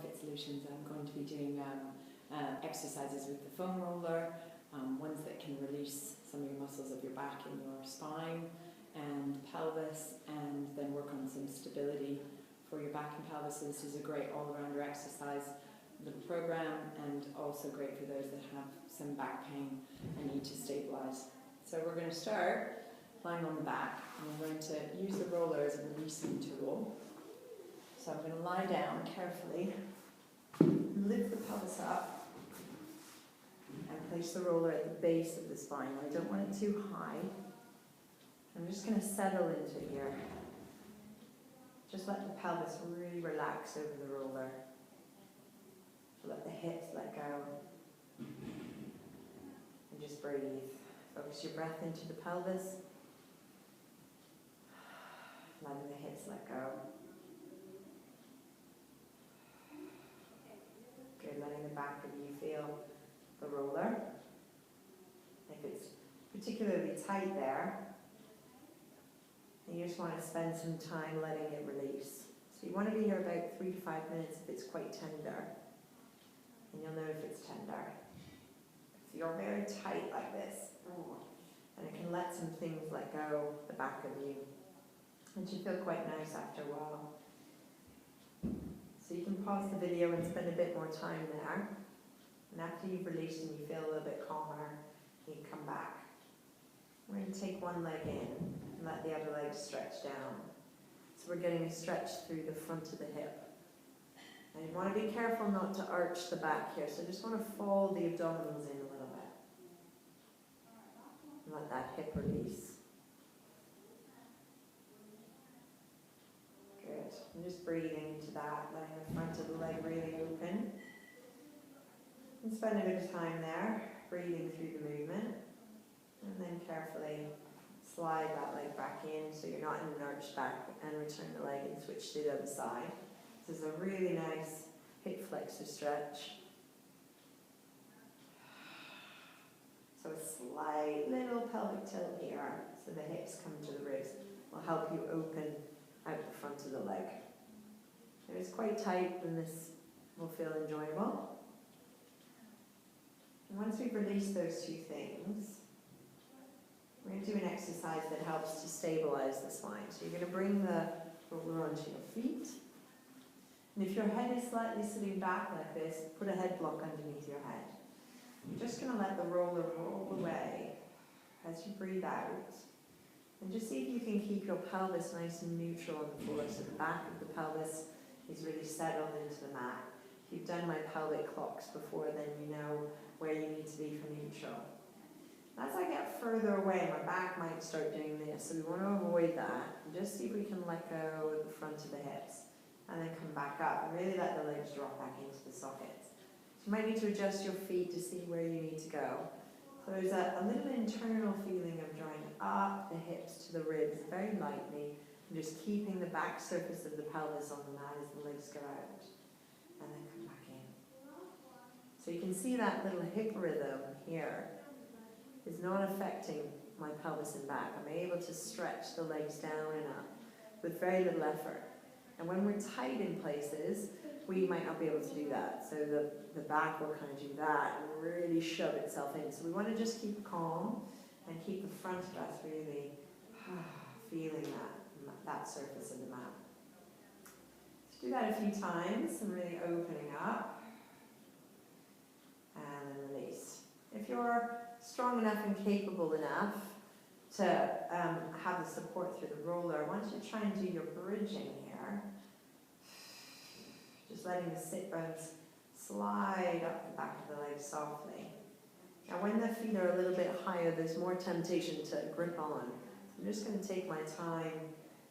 Fit Solutions, I'm going to be doing exercises with the foam roller, ones that can release some of your muscles of your back and your spine and pelvis, and then work on some stability for your back and pelvis. So this is a great all-rounder exercise little program, and also great for those that have some back pain and need to stabilize. So we're going to start lying on the back, and we're going to use the roller as a releasing tool. So I'm going to lie down carefully, lift the pelvis up, and place the roller at the base of the spine. I don't want it too high. I'm just going to settle into here. Just let the pelvis really relax over the roller. Let the hips let go. And just breathe. Focus your breath into the pelvis. Letting the hips let go. Good, letting the back of you feel the roller. If it's particularly tight there, and you just want to spend some time letting it release. So you want to be here about 3 to 5 minutes if it's quite tender. And you'll know if it's tender. If you're very tight like this, and it can let some things let go the back of you. And you feel quite nice after a while. So you can pause the video and spend a bit more time there. And after you've released and you feel a little bit calmer, you can come back. We're going to take one leg in and let the other leg stretch down. So we're getting a stretch through the front of the hip. And you want to be careful not to arch the back here, so just want to fold the abdominals in a little bit. And let that hip release. Good. And just breathing into that, letting the front of the leg really open. And spend a bit of time there, breathing through the movement. And then carefully slide that leg back in so you're not in an arched back, and return the leg and switch to the other side. This is a really nice hip flexor stretch. So a slight little pelvic tilt here, so the hips come to the ribs, will help you open out the front of the leg. If it's quite tight, then this will feel enjoyable. And once we've released those two things, we're going to do an exercise that helps to stabilize the spine. So you're going to bring the roller onto your feet. And if your head is slightly sitting back like this, put a head block underneath your head. You're just going to let the roller roll away as you breathe out. And just see if you can keep your pelvis nice and neutral on the floor, so the back of the pelvis is really settled into the mat. If you've done my pelvic clocks before, then you know where you need to be for neutral. As I get further away, my back might start doing this, so we want to avoid that. And just see if we can let go of the front of the hips. And then come back up and really let the legs drop back into the sockets. So you might need to adjust your feet to see where you need to go. So there's a little internal feeling of drawing up the hips to the ribs very lightly, and just keeping the back surface of the pelvis on the mat as the legs go out. And then come back in. So you can see that little hip rhythm here is not affecting my pelvis and back. I'm able to stretch the legs down and up with very little effort. And when we're tight in places, we might not be able to do that. So the back will kind of do that and really shove itself in. So we want to just keep calm and keep the front of us really feeling that surface of the mat. So do that a few times and really opening up. And then release. If you're strong enough and capable enough to have the support through the roller, I want you to try and do your bridging here. Just letting the sit bones slide up the back of the leg softly. Now when the feet are a little bit higher, there's more temptation to grip on. So I'm just going to take my time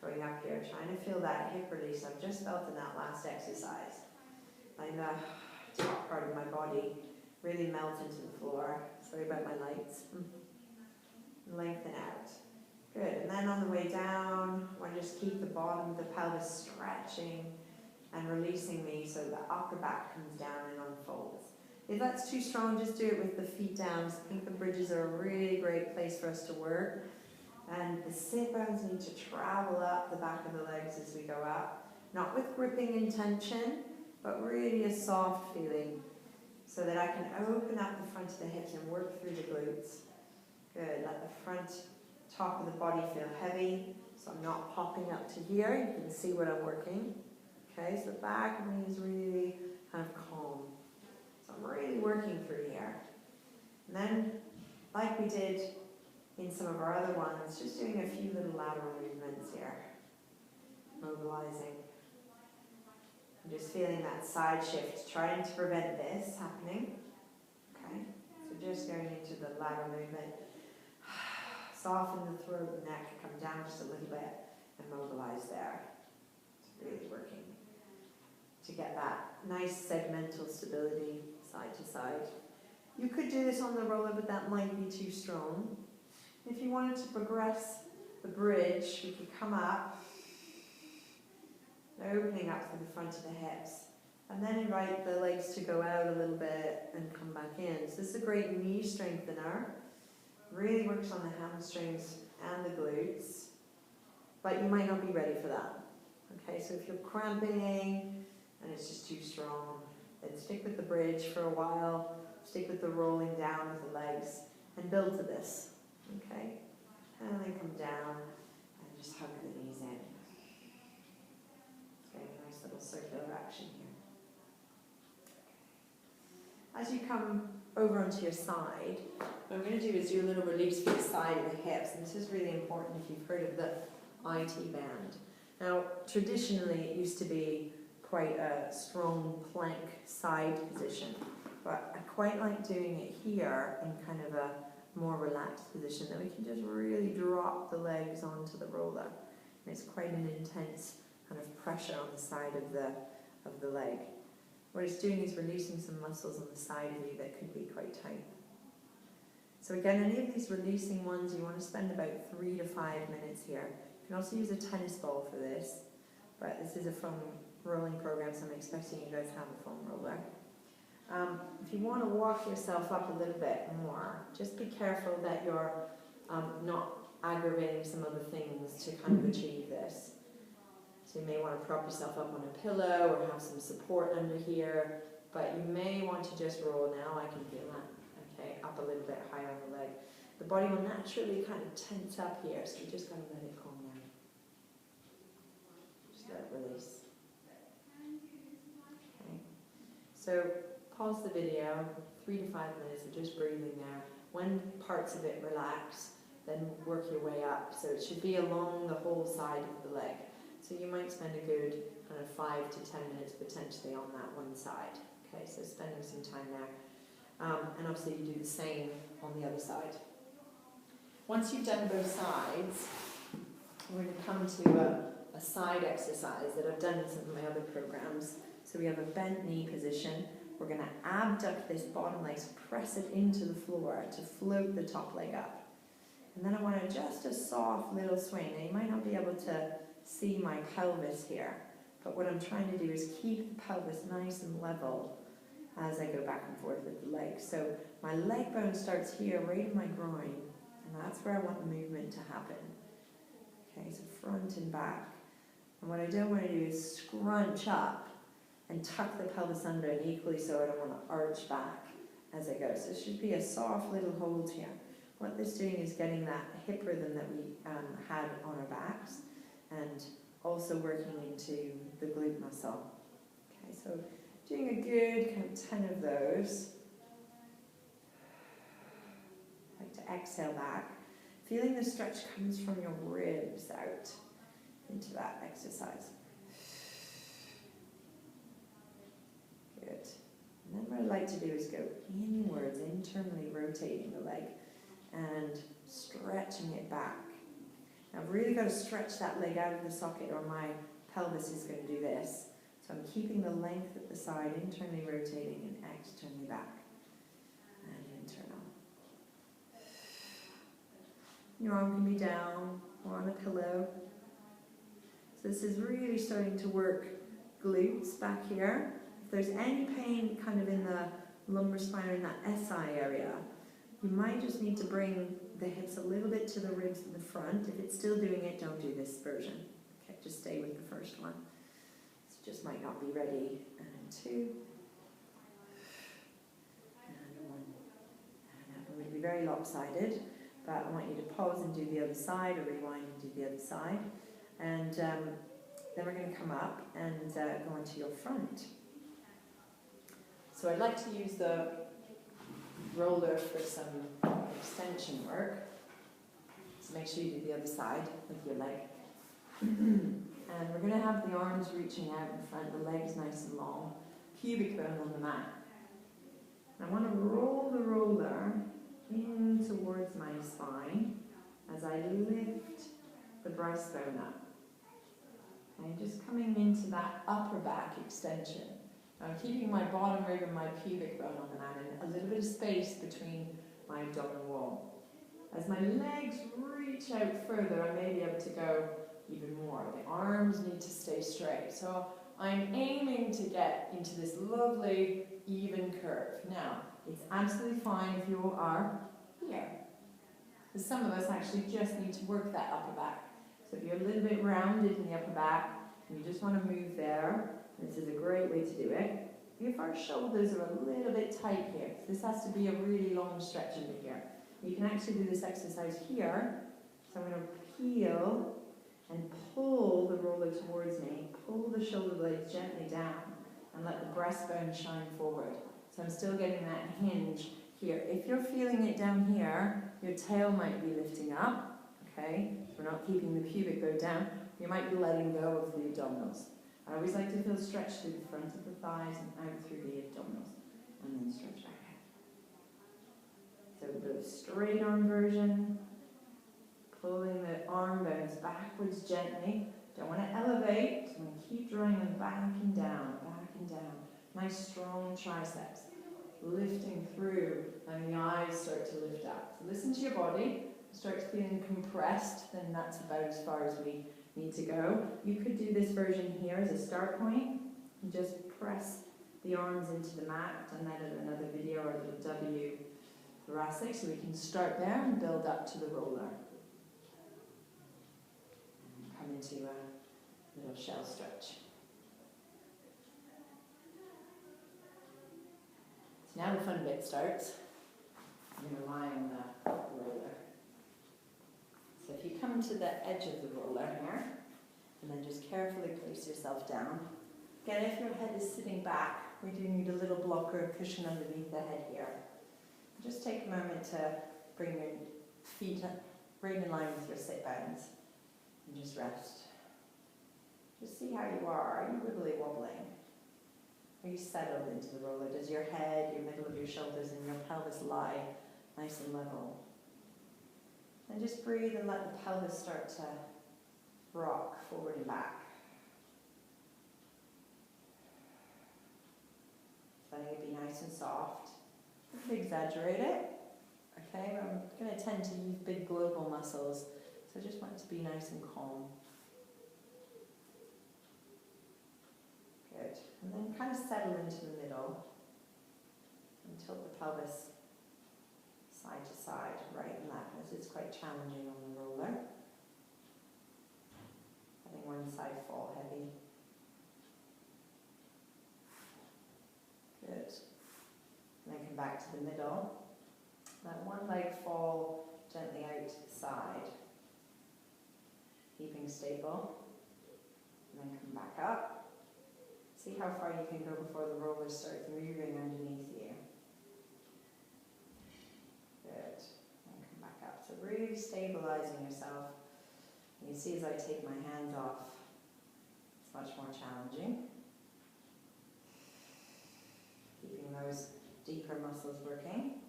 going up here, trying to feel that hip release I've just felt in that last exercise. Letting the top part of my body really melt into the floor. Sorry about my lights. Lengthen out. Good. And then on the way down, I want to just keep the bottom of the pelvis stretching and releasing me so the upper back comes down and unfolds. If that's too strong, just do it with the feet down. I think the bridges are a really great place for us to work. And the sit bones need to travel up the back of the legs as we go up. Not with gripping intention, but really a soft feeling so that I can open up the front of the hips and work through the glutes. Good, let the front top of the body feel heavy, so I'm not popping up to here. You can see what I'm working. Okay, so the back of me is really kind of calm. So I'm really working through here. And then, like we did in some of our other ones, just doing a few little lateral movements here. Mobilizing. I'm just feeling that side shift, trying to prevent this happening. Okay, so just going into the lateral movement. Soften the throat and neck, come down just a little bit and mobilize there. It's really working to get that nice segmental stability side to side. You could do this on the roller, but that might be too strong. If you wanted to progress the bridge, we could come up, opening up through the front of the hips, and then invite the legs to go out a little bit and come back in. So this is a great knee strengthener. Really works on the hamstrings and the glutes, but you might not be ready for that. Okay, so if you're cramping and it's just too strong, then stick with the bridge for a while, stick with the rolling down with the legs, and build to this. Okay, and then come down and just hug the knees in. Okay, nice little circular action here. As you come over onto your side, what I'm going to do is do a little release for the side of the hips, and this is really important if you've heard of the IT band. Now, traditionally it used to be quite a strong plank side position, but I quite like doing it here in kind of a more relaxed position, that we can just really drop the legs onto the roller. And it's quite an intense kind of pressure on the side of the leg. What it's doing is releasing some muscles on the side of you that could be quite tight. So again, any of these releasing ones, you want to spend about 3 to 5 minutes here. You can also use a tennis ball for this, but this is a foam rolling program, so I'm expecting you guys have a foam roller. If you want to walk yourself up a little bit more, just be careful that you're not aggravating some other things to kind of achieve this. So you may want to prop yourself up on a pillow or have some support under here, but you may want to just roll now. I can feel that. Okay, up a little bit higher on the leg. The body will naturally kind of tense up here, so you just got to let it calm down. Just let it release. Okay. So pause the video, 3 to 5 minutes of just breathing there. When parts of it relax, then work your way up. So it should be along the whole side of the leg. So you might spend a good kind of 5 to 10 minutes potentially on that one side. Okay, so spending some time there. And obviously you do the same on the other side. Once you've done both sides, we're going to come to a side exercise that I've done in some of my other programs. So we have a bent knee position. We're going to abduct this bottom leg, so press it into the floor to float the top leg up. And then I want to just a soft little swing. Now you might not be able to see my pelvis here, but what I'm trying to do is keep the pelvis nice and level as I go back and forth with the legs. So my leg bone starts here, right in my groin, and that's where I want the movement to happen. Okay, so front and back. And what I don't want to do is scrunch up and tuck the pelvis under, and equally so I don't want to arch back as I go. So it should be a soft little hold here. What this is doing is getting that hip rhythm that we had on our backs, and also working into the glute muscle. Okay, so doing a good kind of 10 of those. I like to exhale back. Feeling the stretch comes from your ribs out into that exercise. Good. And then what I like to do is go inwards, internally rotating the leg and stretching it back. Now I've really got to stretch that leg out of the socket, or my pelvis is going to do this. So I'm keeping the length at the side, internally rotating and externally back. And internal. Your arm can be down or on a pillow. So this is really starting to work glutes back here. If there's any pain kind of in the lumbar spine or in that SI area, you might just need to bring the hips a little bit to the ribs in the front. If it's still doing it, don't do this version. Okay, just stay with the first one. So just might not be ready. And 2, and 1. And it would be very lopsided, but I want you to pause and do the other side, or rewind and do the other side. And then we're going to come up and go onto your front. So I'd like to use the roller for some extension work. So make sure you do the other side with your leg. And we're going to have the arms reaching out in front, the legs nice and long, pubic bone on the mat. And I want to roll the roller in towards my spine as I lift the breastbone up. Okay, just coming into that upper back extension. I'm keeping my bottom rib and my pubic bone on the mat and a little bit of space between my abdominal wall. As my legs reach out further, I may be able to go even more. The arms need to stay straight. So I'm aiming to get into this lovely, even curve. Now, it's absolutely fine if you are here. Because some of us actually just need to work that upper back. So if you're a little bit rounded in the upper back, and you just want to move there, this is a great way to do it. If our shoulders are a little bit tight here, this has to be a really long stretch under here. You can actually do this exercise here. So I'm going to peel and pull the roller towards me, pull the shoulder blades gently down, and let the breastbone shine forward. So I'm still getting that hinge here. If you're feeling it down here, your tail might be lifting up, okay? So we're not keeping the pubic bone down. You might be letting go of the abdominals. I always like to feel stretch through the front of the thighs and out through the abdominals, and then stretch back out. So the straight arm version, pulling the arm bones backwards gently. Don't want to elevate, so I'm going to keep drawing them back and down, back and down. Nice strong triceps, lifting through, and the eyes start to lift up. So listen to your body. Starts feeling compressed, then that's about as far as we need to go. You could do this version here as a start point and just press the arms into the mat. I've done that in another video, or a little W thoracic, so we can start there and build up to the roller. And come into a little shell stretch. So now the fun bit starts. I'm going to lie on the roller. So if you come to the edge of the roller here, and then just carefully place yourself down. Again, if your head is sitting back, we do need a little blocker or cushion underneath the head here. Just take a moment to bring your feet up, right in line with your sit bones, and just rest. Just see how you are. Are you wibbly wobbling? Are you settled into the roller? Does your head, your middle of your shoulders, and your pelvis lie nice and level? And just breathe and let the pelvis start to rock forward and back. Letting it be nice and soft. You can exaggerate it. Okay, I'm going to tend to use big global muscles, so I just want it to be nice and calm. Good. And then kind of settle into the middle and tilt the pelvis side to side, right and left, as it's quite challenging on the roller. Having one side fall heavy. Good. And then come back to the middle. Let one leg fall gently out to the side, keeping stable. And then come back up. See how far you can go before the roller starts moving underneath you. Good. And come back up. So really stabilizing yourself. You can see as I take my hands off, it's much more challenging. Keeping those deeper muscles working.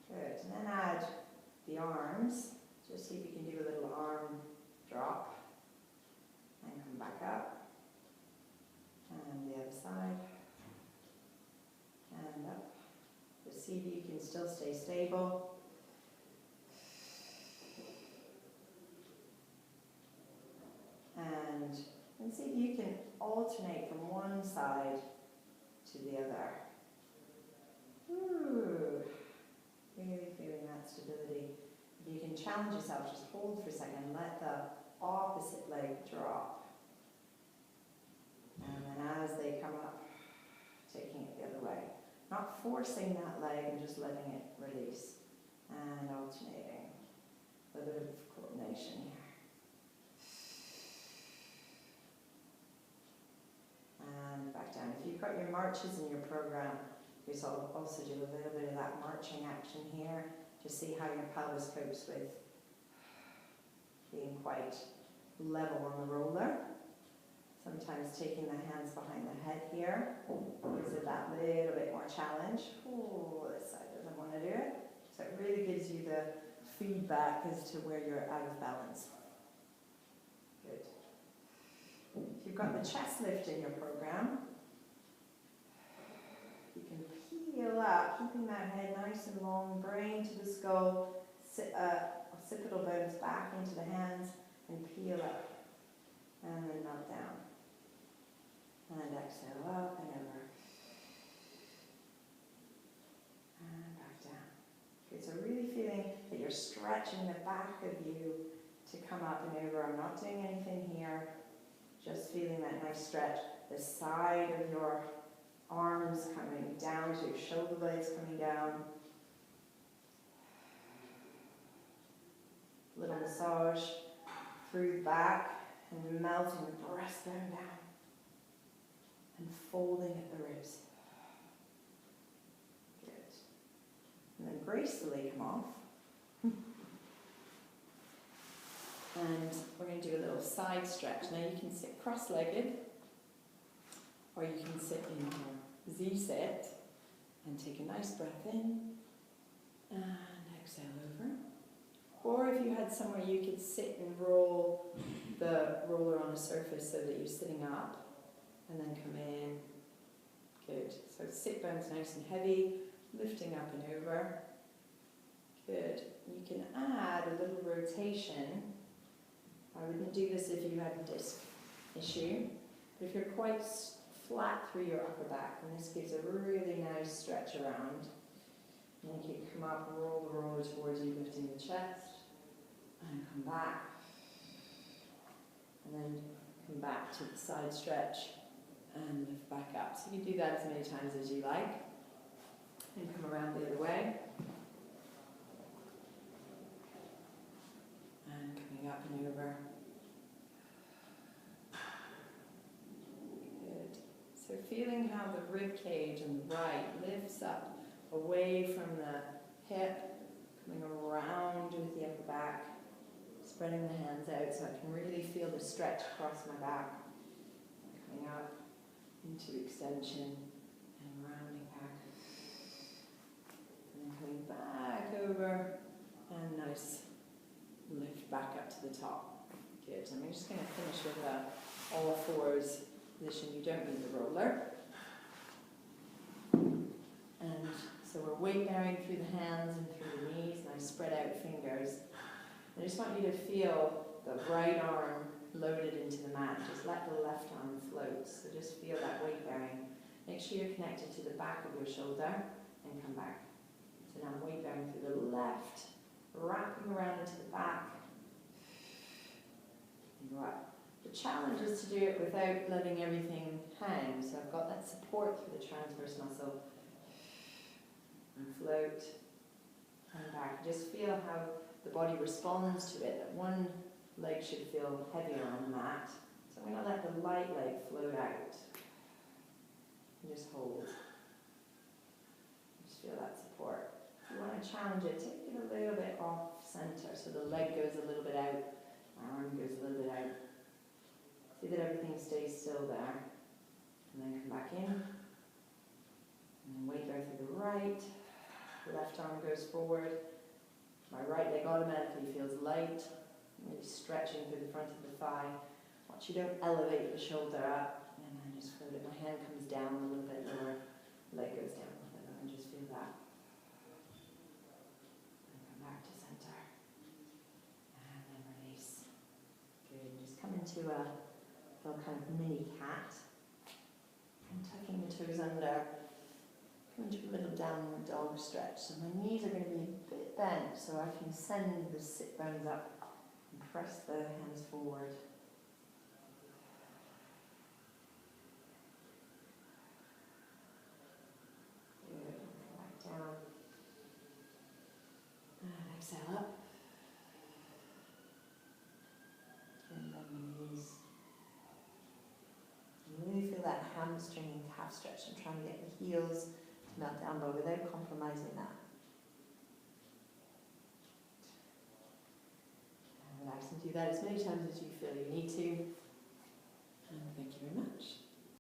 Good. And then add the arms. Just see if you can do a little arm drop. And come back up. And the other side. And up. Just see if you can still stay stable. And see if you can alternate from one side to the other. Ooh, really feeling that stability. If you can challenge yourself, just hold for a second, let the opposite leg drop. forcing that leg and just letting it release. And alternating. A little bit of coordination here. And back down. If you've got your marches in your program, you also do a little bit of that marching action here to see how your pelvis copes with being quite level on the roller. Sometimes taking the hands behind the head here gives it that little bit more challenge. Oh, this side doesn't want to do it. So it really gives you the feedback as to where you're out of balance. Good. If you've got the chest lift in your program, you can peel up, keeping that head nice and long, brain to the skull, occipital bones back into the hands, and peel up. And then melt down. And exhale up and over. And back down. Okay, so really feeling that you're stretching the back of you to come up and over. I'm not doing anything here. Just feeling that nice stretch. The side of your arms coming down to your shoulder blades coming down. Little massage through the back and melting the breastbone down. And folding at the ribs. Good. And then gracefully come off. And we're going to do a little side stretch. Now you can sit cross-legged, or you can sit in your Z-sit and take a nice breath in and exhale over. Or if you had somewhere you could sit and roll the roller on a surface so that you're sitting up and then come in. Good. So sit bones nice and heavy, lifting up and over. Good. You can add a little rotation. I wouldn't do this if you had a disc issue, but if you're quite flat through your upper back, then this gives a really nice stretch around. And you can come up and roll the roller towards you, lifting the chest, and come back. And then come back to the side stretch and lift back up. So you can do that as many times as you like. And come around the other way. And coming up and over. Good. So feeling how the rib cage on the right lifts up away from the hip, coming around with the upper back, spreading the hands out so I can really feel the stretch across my back. Coming up into extension and rounding back. And then coming back over and nice lift back up to the top. Good. And I'm just going to finish with a all fours position. You don't need the roller. And so we're weight bearing through the hands and through the knees. Nice spread out fingers. I just want you to feel the right arm loaded into the mat. Just let the left arm float. So just feel that weight bearing. Make sure you're connected to the back of your shoulder and come back. So now weight bearing through the left, wrapping around into the back. And go up. The challenge is to do it without letting everything hang. So I've got that support through the transverse muscle. And float. And back. Just feel how the body responds to it. That one leg should feel heavier on the mat. So I'm going to let the light leg float out. And just hold. Just feel that support. If you want to challenge it, take it a little bit off center. So the leg goes a little bit out. My arm goes a little bit out. See that everything stays still there. And then come back in. And then weight there through the right. The left arm goes forward. My right leg automatically feels light. Really stretching through the front of the thigh. Watch you don't elevate the shoulder up. And then just float it. My hand comes down a little bit lower. Leg goes down a little bit lower. And just feel that. And come back to center. And then release. Good. Just come into a little kind of mini cat. And tucking the toes under. Come into a little downward dog stretch. So my knees are going to be a bit bent so I can send the sit bones up and press the hands forward. Good. that hamstring and calf stretch and trying to get the heels to melt down, but without compromising that. And relax and do that as many times as you feel you need to. And thank you very much.